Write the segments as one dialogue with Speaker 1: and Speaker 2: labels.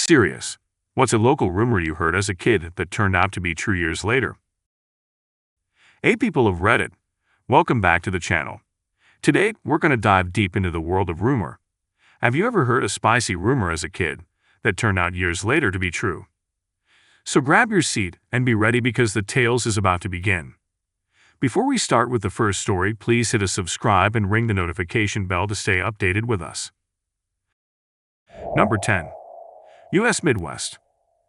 Speaker 1: Serious. What's a local rumor you heard as a kid that turned out to be true years later? Hey people of Reddit, welcome back to the channel. Today, we're going to dive deep into the world of rumor. Have you ever heard a spicy rumor as a kid that turned out years later to be true? So grab your seat and be ready because the tales is about to begin. Before we start with the first story, please hit a subscribe and ring the notification bell to stay updated with us. Number 10. U.S. Midwest.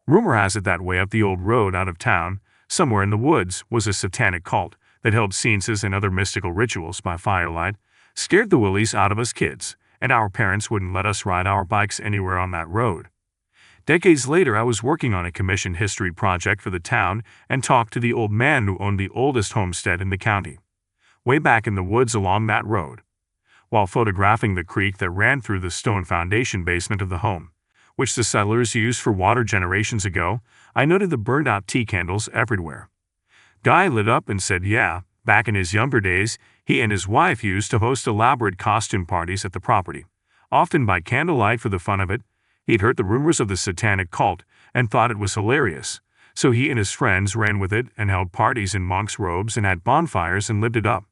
Speaker 1: Rumor has it that way up the old road out of town, somewhere in the woods, was a satanic cult that held seances and other mystical rituals by firelight, scared the willies out of us kids, and our parents wouldn't let us ride our bikes anywhere on that road. Decades later, I was working on a commissioned history project for the town and talked to the old man who owned the oldest homestead in the county, way back in the woods along that road. While photographing the creek that ran through the stone foundation basement of the home, which the settlers used for water generations ago, I noted the burned-out tea candles everywhere. Guy lit up and said yeah, back in his younger days, he and his wife used to host elaborate costume parties at the property, often by candlelight for the fun of it. He'd heard the rumors of the satanic cult and thought it was hilarious, so he and his friends ran with it and held parties in monks' robes and had bonfires and lived it up.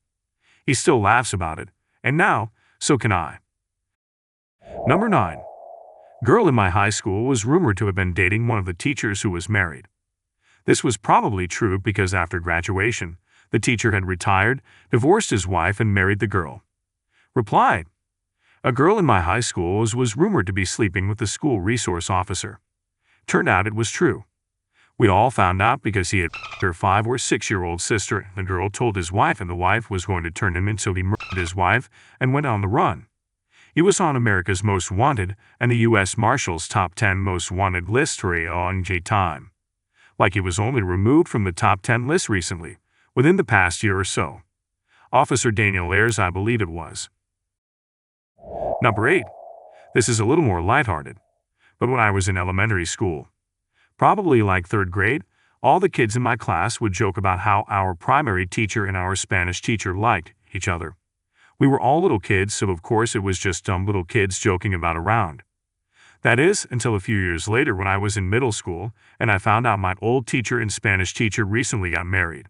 Speaker 1: He still laughs about it, and now, so can I. Number 9. Girl in my high school was rumored to have been dating one of the teachers who was married. This was probably true because after graduation, the teacher had retired, divorced his wife, and married the girl. Reply: a girl in my high school was rumored to be sleeping with the school resource officer. Turned out it was true. We all found out because he had her 5 or 6-year-old sister. The girl told his wife, and the wife was going to turn him in, so he murdered his wife and went on the run. He was on America's Most Wanted and the U.S. Marshals' top 10 most wanted list for a long time. Like he was only removed from the top 10 list recently, within the past year or so. Officer Daniel Ayers, I believe it was. Number 8. This is a little more lighthearted, but when I was in elementary school, probably like 3rd grade, all the kids in my class would joke about how our primary teacher and our Spanish teacher liked each other. We were all little kids, so of course it was just dumb little kids joking about around. That is, until a few years later when I was in middle school and I found out my old teacher and Spanish teacher recently got married.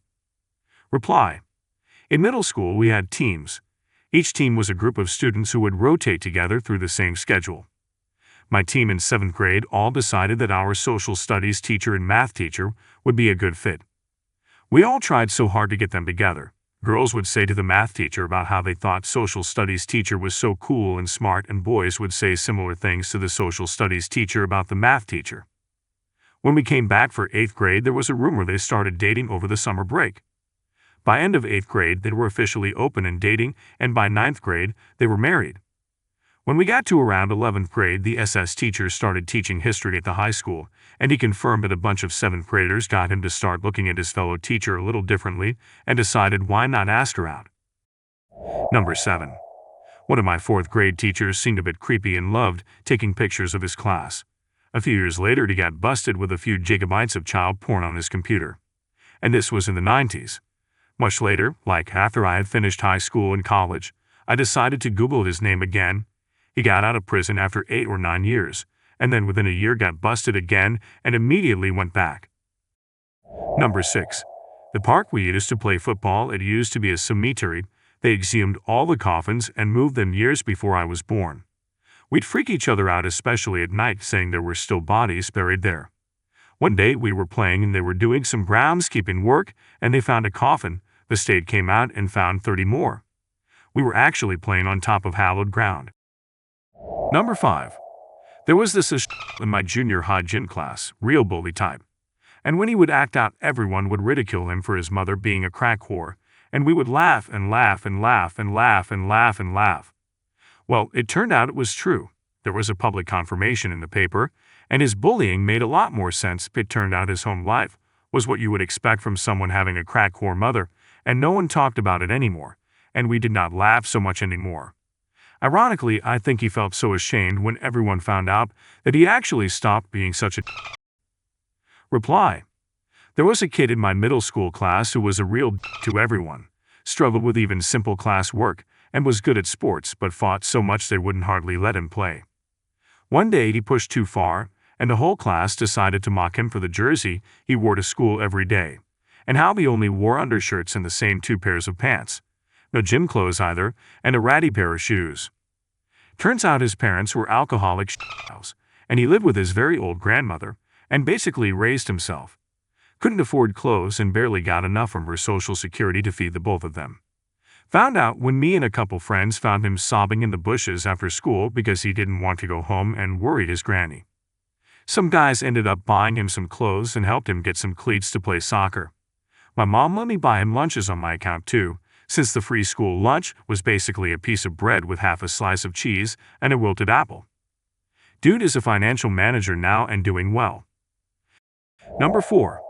Speaker 1: Reply: in middle school we had teams. Each team was a group of students who would rotate together through the same schedule. My team in 7th grade all decided that our social studies teacher and math teacher would be a good fit. We all tried so hard to get them together. Girls would say to the math teacher about how they thought social studies teacher was so cool and smart, and boys would say similar things to the social studies teacher about the math teacher. When we came back for 8th grade, there was a rumor they started dating over the summer break. By end of 8th grade, they were officially open and dating, and by 9th grade, they were married. When we got to around 11th grade, the SS teacher started teaching history at the high school, and he confirmed that a bunch of 7th graders got him to start looking at his fellow teacher a little differently and decided why not ask her out. Number 7. One of my 4th grade teachers seemed a bit creepy and loved taking pictures of his class. A few years later, he got busted with a few gigabytes of child porn on his computer. And this was in the 90s. Much later, like after I had finished high school and college, I decided to Google his name again. He got out of prison after 8 or 9 years, and then within a year got busted again and immediately went back. Number 6. The park we used to play football, it used to be a cemetery. They exhumed all the coffins and moved them years before I was born. We'd freak each other out, especially at night, saying there were still bodies buried there. One day we were playing and they were doing some groundskeeping work and they found a coffin. The state came out and found 30 more. We were actually playing on top of hallowed ground. Number 5. There was this in my junior high gym class, real bully type. And when he would act out, everyone would ridicule him for his mother being a crack whore, and we would laugh and laugh and laugh and laugh and laugh and laugh. Well, it turned out it was true. There was a public confirmation in the paper, and his bullying made a lot more sense. It turned out his home life was what you would expect from someone having a crack whore mother, and no one talked about it anymore, and we did not laugh so much anymore. Ironically, I think he felt so ashamed when everyone found out that he actually stopped being such a Reply: there was a kid in my middle school class who was a real to everyone, struggled with even simple class work, and was good at sports but fought so much they wouldn't hardly let him play. One day he pushed too far, and the whole class decided to mock him for the jersey he wore to school every day, and how he only wore undershirts and the same 2 pairs of pants, no gym clothes either, and a ratty pair of shoes. Turns out his parents were alcoholic shithouse, and he lived with his very old grandmother, and basically raised himself. Couldn't afford clothes and barely got enough from her Social Security to feed the both of them. Found out when me and a couple friends found him sobbing in the bushes after school because he didn't want to go home and worried his granny. Some guys ended up buying him some clothes and helped him get some cleats to play soccer. My mom let me buy him lunches on my account too, since the free school lunch was basically a piece of bread with half a slice of cheese and a wilted apple. Dude is a financial manager now and doing well. Number 4.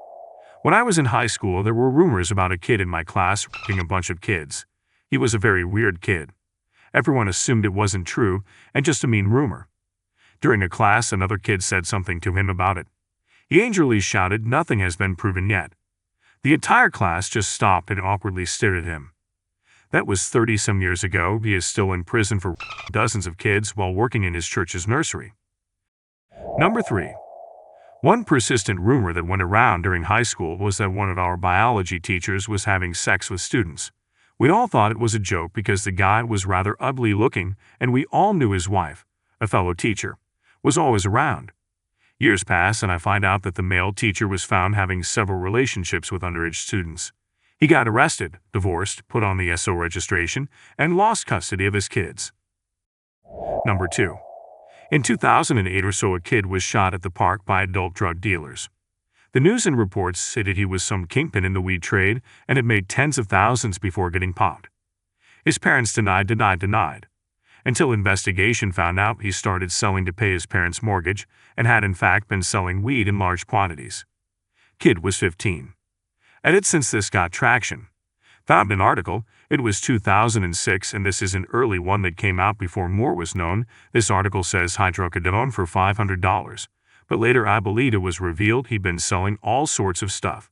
Speaker 1: When I was in high school, there were rumors about a kid in my class raping a bunch of kids. He was a very weird kid. Everyone assumed it wasn't true and just a mean rumor. During a class, another kid said something to him about it. He angrily shouted, "Nothing has been proven yet." The entire class just stopped and awkwardly stared at him. That was 30-some years ago. He is still in prison for dozens of kids while working in his church's nursery. Number 3. One persistent rumor that went around during high school was that one of our biology teachers was having sex with students. We all thought it was a joke because the guy was rather ugly looking, and we all knew his wife, a fellow teacher, was always around. Years pass and I find out that the male teacher was found having several relationships with underage students. He got arrested, divorced, put on the SO registration, and lost custody of his kids. Number 2. In 2008 or so, a kid was shot at the park by adult drug dealers. The news and reports stated he was some kingpin in the weed trade and had made tens of thousands before getting popped. His parents denied, until investigation found out he started selling to pay his parents' mortgage and had in fact been selling weed in large quantities. Kid was 15. Edit since this got traction. Found an article, it was 2006 and this is an early one that came out before more was known. This article says hydrocodone for $500. But later I believe it was revealed he'd been selling all sorts of stuff.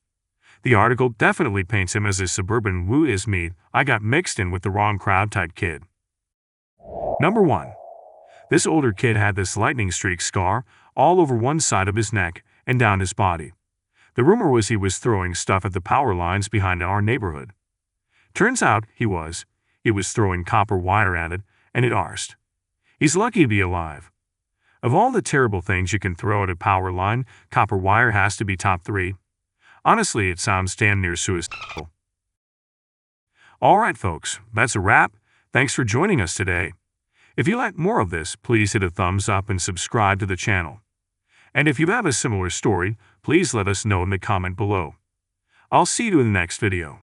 Speaker 1: The article definitely paints him as a suburban "woo is me, I got mixed in with the wrong crowd" type kid. Number 1. This older kid had this lightning streak scar all over one side of his neck and down his body. The rumor was he was throwing stuff at the power lines behind our neighborhood. Turns out he was throwing copper wire at it, and it arsed. He's lucky to be alive. Of all the terrible things you can throw at a power line, copper wire has to be top 3. Honestly, it sounds damn near suicidal. Alright folks, that's a wrap. Thanks for joining us today. If you like more of this, please hit a thumbs up and subscribe to the channel. And if you have a similar story, please let us know in the comment below. I'll see you in the next video.